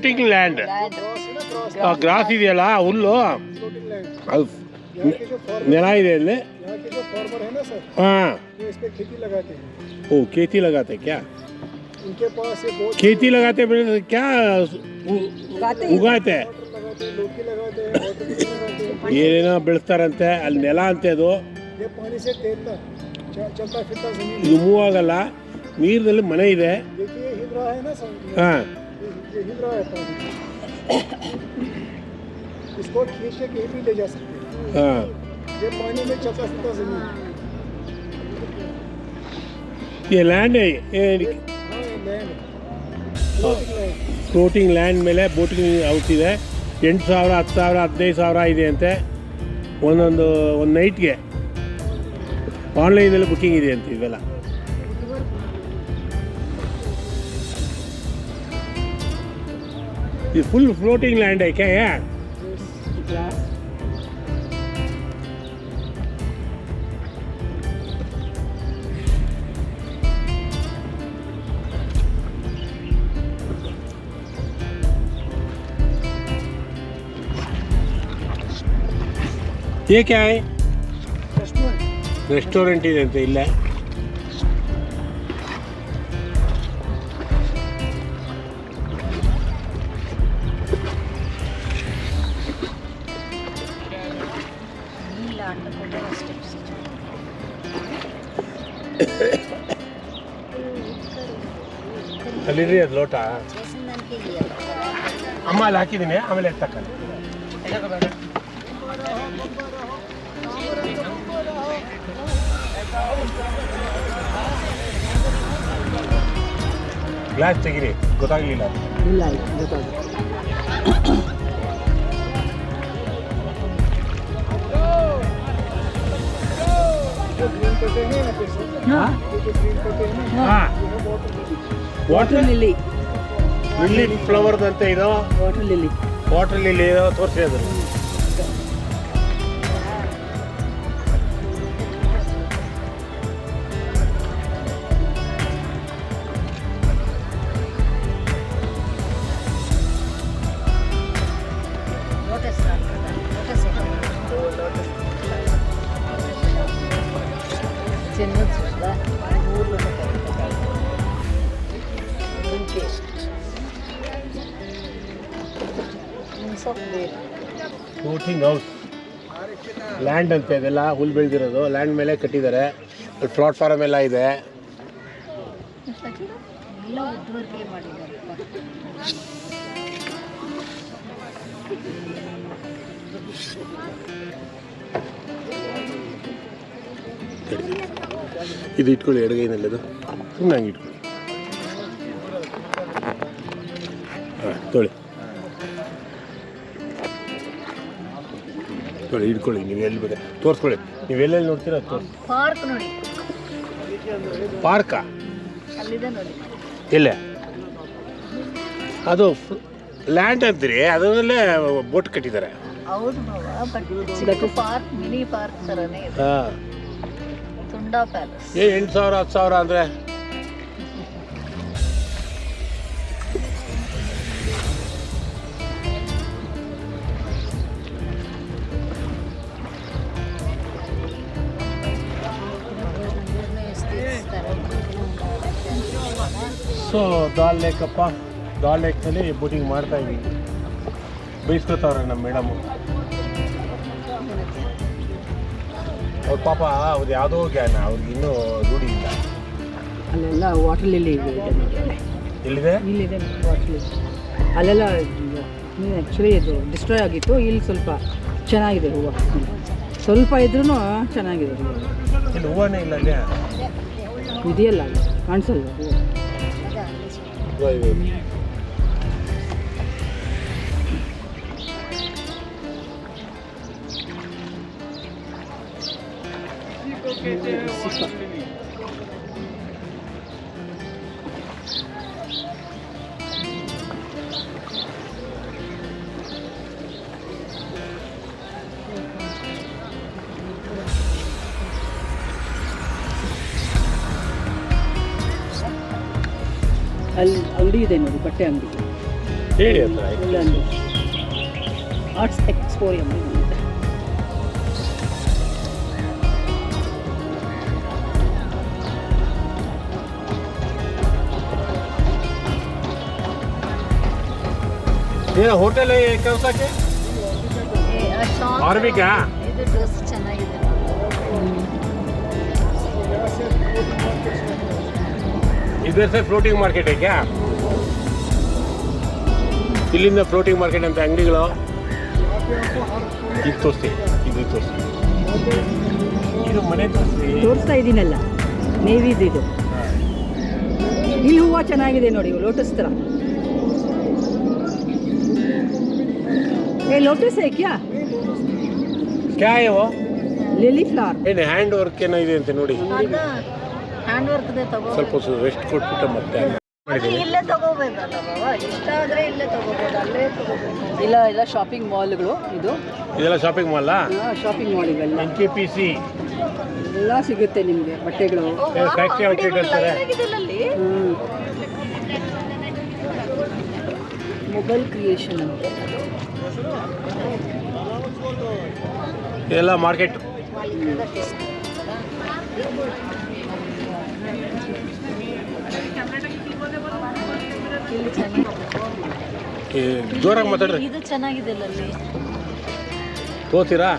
Floating land. Gross ಇದೆಯಲ್ಲ, ಹುಲ್ಲು, ಅದು ನೆಲ ಇದೆ ಅಲ್ಲಿ. हाँ ओ खेती लगाते क्या? खेती लगाते क्या ಉಗಾತೆ ಏನೇನೋ ಬೆಳೆಸ್ತಾರಂತೆ ಅಲ್ಲಿ. ನೆಲ ಅಂತೆ ಅದು, ಇದು ಮೂವ್ ಆಗಲ್ಲ. ನೀರಿನಲ್ಲಿ ಮನೆ ಇದೆ. ಹಾಂ, ಹಾಂ, ये लैंड है, ಫ್ಲೋಟಿಂಗ್ ಲ್ಯಾಂಡ್ ಮೇಲೆ ಬೋಟಿಂಗ್ ಹೌಸ್ ಇದೆ. 8,000, 10,000, 15,000 ಇದೆ ಅಂತೆ ಒಂದು ನೈಟ್ಗೆ. ಆನ್ಲೈನಲ್ಲಿ ಬುಕ್ಕಿಂಗ್ ಇದೆ ಅಂತ ಇವೆಲ್ಲ. ये फुल फ्लोटिंग लैंड है क्या यार? ये क्या है? रेस्टोरेंट ಇದೆ ಅಂತ ಇಲ್ಲ. ಅಲ್ಲಿರಿ ಅದು ಲೋಟ ಅಮ್ಮ ಅಲ್ಲಿ ಹಾಕಿದ್ದೀನಿ, ಆಮೇಲೆ ಎತ್ತಕ್ಕಲ್ಲ. ಗ್ಲಾಸ್ ತೆಗಿರಿ, ಗೊತ್ತಾಗಲಿಲ್ಲ. ಇಲ್ಲ ಗೊತ್ತಾಗ. ವಾಟರ್ ಲಿಲ್ಲಿ, ಲಿಲ್ಲಿ ಫ್ಲವರ್ದಂತೆ ಇದು. ವಾಟರ್ ಲಿಲ್ಲಿ, ವಾಟರ್ ಲಿಲ್ಲಿ ತೋರಿಸಿ ಅದು. ಫ್ಲೋಟಿಂಗ್ ಹೌಸ್ ಲ್ಯಾಂಡ್ ಅಂತ ಇದೆಲ್ಲ, ಹುಲ್ ಬೆಳೆದಿರೋದು ಲ್ಯಾಂಡ್ ಮೇಲೆ ಕಟ್ಟಿದ್ದಾರೆ. ಪ್ಲಾಟ್ಫಾರ್ಮ್ ಎಲ್ಲ ಇದೆ. ಇದು ಇಟ್ಕೊಳ್ಳಿ ಎಡಗೈನಲ್ಲಿ, ಅದು ಸುಮ್ಮನೆ ಹಂಗೆ ಇಟ್ಕೊಳ್ಳಿ. ಹಾಂ, ತೊಳಿ ತೊಳಿ ಇಟ್ಕೊಳ್ಳಿ. ನೀವು ಎಲ್ಲಿ ಬೇಕು ತೋರಿಸ್ಕೊಳ್ಳಿ. ನೀವು ಎಲ್ಲೆಲ್ಲಿ ನೋಡ್ತೀರ ತೋರಿಸಿ. ಪಾರ್ಕ್ ನೋಡಿ. ಪಾರ್ಕಾ? ಅಲ್ಲಿದೆ ನೋಡಿ. ಇಲ್ಲ, ಅದು ಲ್ಯಾಂಡ್ ಅಂತೀರಿ, ಅದರಲ್ಲೇ ಬೋಟ್ ಕಟ್ಟಿದ್ದಾರೆ. ಹೌದು ಬಾಬಾ, ಪಾರ್ಕ್, ಮಿನಿ ಪಾರ್ಕ್ ಥರನೇ ಇದೆ. ಹಾಂ, ತುಂಡಾ ಪ್ಯಾಲೇಸ್. 8,000, 10,000 ಅಂದರೆ ಸೊ ದಾಲ್ ಲೇಕಪ್ಪ. ದಾಲ್ ಲೇಕ್ನಲ್ಲಿ ಬೋಟಿಂಗ್ ಮಾಡ್ತಾ ಇದ್ದೀವಿ. ಬೈಸ್ಕೊತಾವ್ರೆ ನಮ್ಮ ಮೇಡಮು. ಅವ್ರ ಪಾಪ ಅವ್ರು ಯಾವುದೋ ಜ್ಞಾನ, ಅವ್ರಿಗೆ ಇನ್ನೂ ರೂಢಿ ಇಲ್ಲ. ಅಲ್ಲೆಲ್ಲ ವಾಟರ್ ಲಿಲ್ಲಿ ಇದೆ. ಎಲ್ಲಿದೆ? ಇಲ್ಲಿದೆ ವಾಟರ್ ಲಿಲ್ಲಿ. ಅಲ್ಲೆಲ್ಲ ಆ್ಯಕ್ಚುಲಿ ಇದು ಡಿಸ್ಟ್ರಾಯ್ ಆಗಿತ್ತು. ಇಲ್ಲಿ ಸ್ವಲ್ಪ ಚೆನ್ನಾಗಿದೆ ಹೂವು, ಸ್ವಲ್ಪ ಇದ್ರೂ ಚೆನ್ನಾಗಿದೆ ಹೂವು. ಇಲ್ಲಿ ಹೂವನೇ ಇಲ್ಲ ಅಲ್ಲೇ ಇದೆಯಲ್ಲ, ಕಾಣಿಸಲ್ವ ಹೂವು? ಅಲ್ಲಿ ಅಂಗಡಿ ಇದೆ ನೋಡಿ, ಬಟ್ಟೆ ಅಂಗಡಿ. ಹೇಳಿ ಹತ್ರ ಇಲ್ಲೊಂದು ಆರ್ಟ್ಸ್ ಎಕ್ಸ್ಪೋರಿಯಂ. ಏನು ಹೋಟೆಲ್ ಕೆಲಸಕ್ಕೆ ಆರ್ಬಿಕಾ? ಇದು ಡ್ರೆಸ್ ಚೆನ್ನಾಗಿದೆ. इधर से फ्लोटिंग मार्केट है क्या? इಲ್ಲಿಂದ ಫ್ಲೋಟಿಂಗ್ ಮಾರ್ಕೆಟ್ ಅಂತ ಅಂಗಡಿಗಳು ಇದು ತೋರಿಸಿ, ಇದು ಮನೆ ತೋರಿಸಿ. ತೋರಿಸ್ತಾ ಇದ್ದೀನಲ್ಲ, ನೇವಿದು ಇದು. ಇಲ್ಲಿ ಹೂವು ಚೆನ್ನಾಗಿದೆ ನೋಡಿ, ಲೋಟಸ್ ಥರ. ಏ ಲೋಟಸ್ है क्या? क्या है वो? Lily flower. ಏನು ಹ್ಯಾಂಡ್ ವರ್ಕ್ ಏನೋ ಇದೆ ಅಂತ ನೋಡಿ. ಅದು ಹ್ಯಾಂಡ್ ವರ್ಕ್ ಇದೆ, ತಗೋ. ಸ್ವಲ್ಪ ರೆಸ್ಟ್ ಕೊಟ್ಬಿಟ್ಟು ಮತ್ತೆ ಅದು ಇಲ್ಲೇ ತಗೋಬೇಕಲ್ಲ ಬಾಬಾ, ಇಷ್ಟ ಆದರೆ ಇಲ್ಲೇ ತಗೋಬೋದು, ಅಲ್ಲೇ ತಗೋಬೇಕು. ಇಲ್ಲ ಶಾಪಿಂಗ್ ಮಾಲ್ಗಳು ಇದು. ಇದೆಲ್ಲ ಶಾಪಿಂಗ್ ಮಾಲಾ? ಶಾಪಿಂಗ್ ಮಾಲ್ ಇವೆಲ್ಲ. NKPC ಎಲ್ಲ ಸಿಗುತ್ತೆ ನಿಮಗೆ ಬಟ್ಟೆಗಳು. ಫ್ಯಾಕ್ಟ್ರಿ ಔಟ್ಲೆಟ್ ಇರ್ತಾರೆ. ಮೊಬೈಲ್ ಕ್ರಿಯೇಷನ್ ಅಂತ ಇದೆಲ್ಲ ಮಾರ್ಕೆಟ್. ಜೋರಾಗಿ ಮಾತಾಡ್ರಿ. ಇದು ಚೆನ್ನಾಗಿದೆ ಅಲ್ಲಿ. ತೋತೀರಾ?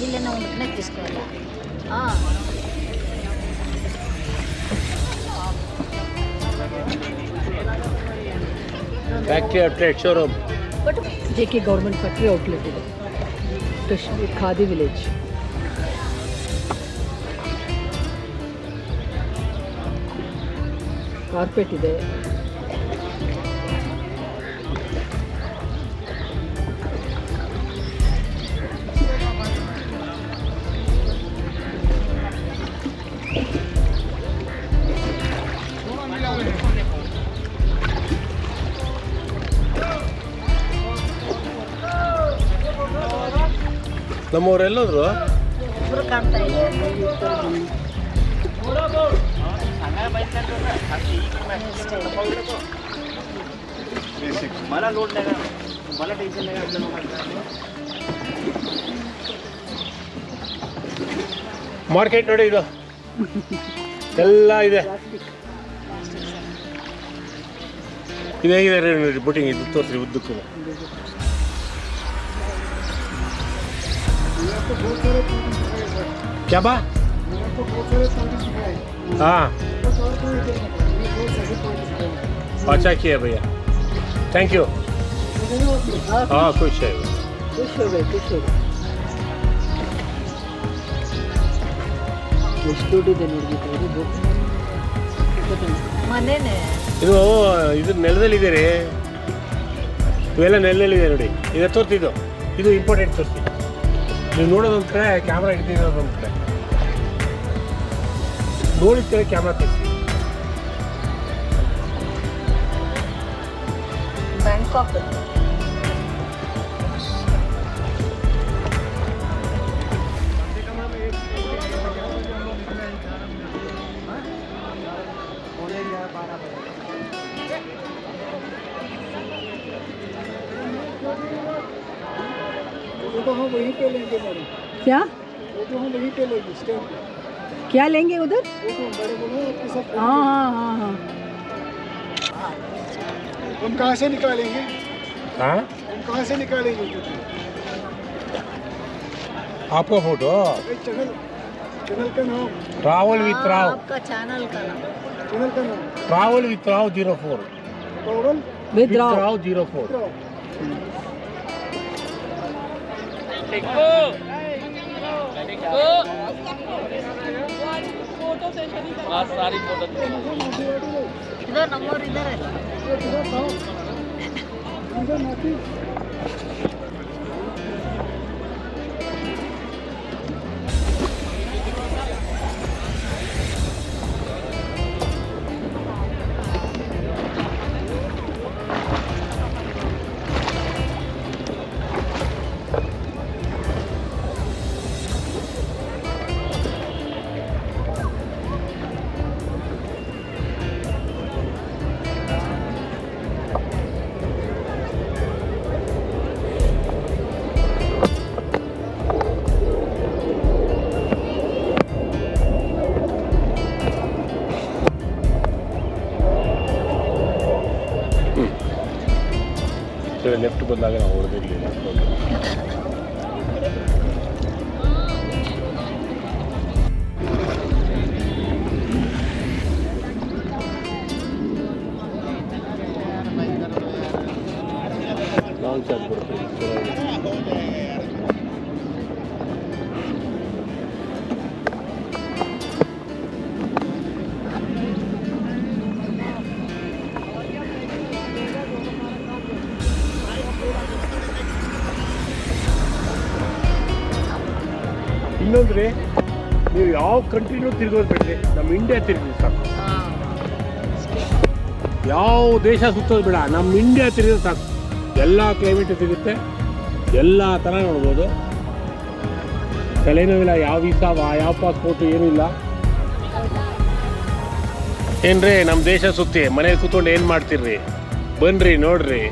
ಇಲ್ಲೇ ನಾವು ಒಂದನೇ తీసుకోవాలి. ಹಾಂ, factory outlet showroom. But JK government factory outlet ಇದೆ. ಕಾಶ್ಮೀರ್ ಖಾದಿ ವಿಲೇಜ್. ಕಾರ್ಪೆಟ್ ಇದೆ. ನಮ್ಮವರೆಲ್ಲೋದ್ರು ಒಬ್ಬರು ಕಾಣ್ತಾ ಇದೆ. ಮಾರ್ಕೆಟ್ ನೋಡಿ, ಇದು ಎಲ್ಲ ಇದೆ. ಇದು ಹೇಗಿದೆ ನೋಡಿ ಬುಟಿಂಗ್, ಇದು ತೋರಿಸ್ರಿ ಉದ್ದಕ್ಕೂ. क्या बा? हाँ, अच्छा किया भैया, थैंक यू. हाँ खुश है. ಖುಷಿ ಹೋಗ್ಬೇಕು. ಎಷ್ಟು ದುಡ್ಡಿದೆ ನೋಡ್ಬೇಕು. ಮನೇನೆ ಇದು ನೆಲದಲ್ಲಿದೆ ರೀ, ಇವೆಲ್ಲ ನೆಲದಲ್ಲಿದೆ ನೋಡಿ. ಇದು ತೋರ್ತಿದ್ದು, ಇದು ಇಂಪಾರ್ಟೆಂಟ್ ತೋರಿಸಿ. ನೀವು ನೋಡೋದೊಂದು ಕಡೆ, ಕ್ಯಾಮ್ರಾ ಹಿಡ್ತಿರೋದೊಂದು ಕಡೆ, ನೋಡಿದ ಕಡೆ ಕ್ಯಾಮ್ರಾ ತೆಗಿಸಿ. ಬ್ಯಾಂಕಾಕ್. क्या क्या लेंगे उधर? हाँ हाँ हाँ हाँ. हम कहाँ से निकालेंगे? हाँ, हम कहाँ से निकालेंगे? आपका फोटो चैनल का नाम, ट्रैवल विथ राव. आपका चैनल का नाम. चैनल का नाम travel with Rao 04. Coral With Rao. Rao 04. इधर नंबर इधर है. ಲೆಫ್ಟ್ ಬಂದಾಗ ನಾವು ಹೊಡೆದಿರಲಿಲ್ಲ. ಲಾಂಗ್ ಚಾರ್ಜ್ ಬರುತ್ತೆ. ಇನ್ನೊಂದ್ರಿ, ನೀವು ಯಾವ ಕಂಟ್ರಿನೂ ತಿರ್ಗೋದು ಬೇಡ್ರಿ, ನಮ್ಮ ಇಂಡಿಯಾ ತಿರುಗಿ ಸಾಕು. ಯಾವ ದೇಶ ಸುತ್ತೋದು ಬೇಡ, ನಮ್ಮ ಇಂಡಿಯಾ ತಿರುಗಿದ್ರೆ ಸಾಕು. ಎಲ್ಲ ಕ್ಲೈಮೇಟು ಸಿಗುತ್ತೆ, ಎಲ್ಲ ಥರ ನೋಡ್ಬೋದು. ತಲೆನೋವಿಲ್ಲ, ಯಾವ ವೀಸಾ ಯಾವ ಪಾಸ್ಪೋರ್ಟು ಏನೂ ಇಲ್ಲ. ಏನ್ರಿ ನಮ್ಮ ದೇಶ ಸುತ್ತಿ ಮನೇಲಿ ಕೂತ್ಕೊಂಡು ಏನು ಮಾಡ್ತೀರ್ರಿ? ಬನ್ನಿರಿ ನೋಡ್ರಿ.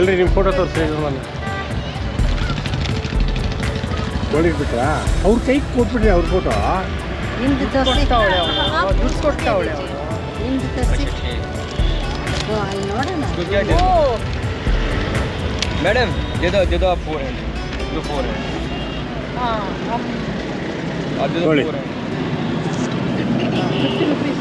ಎಲ್ರಿ ನಿಮ್ಮ ಫೋಟೋ ತೋರಿಸ್ರಿ. ನೋಡಿರ್ಬಿಟ್ರಾ? ಅವ್ರ ಕೈಗೆ ಕೊಟ್ಬಿಟ್ರಿ ಅವ್ರ ಫೋಟೋ. ನಿಮ್ದು ತೋರಿಸಿ ಕೊಟ್ಟವಳೆ ನಿಮ್ದು ತೋರಿಸಿ ಅಲ್ಲಿ ನೋಡೋಣ. मैडम दे दो आप 400 दो 400 ಹಾಂ आप दे दो ನೋಡಿ. 400 50 रुपीस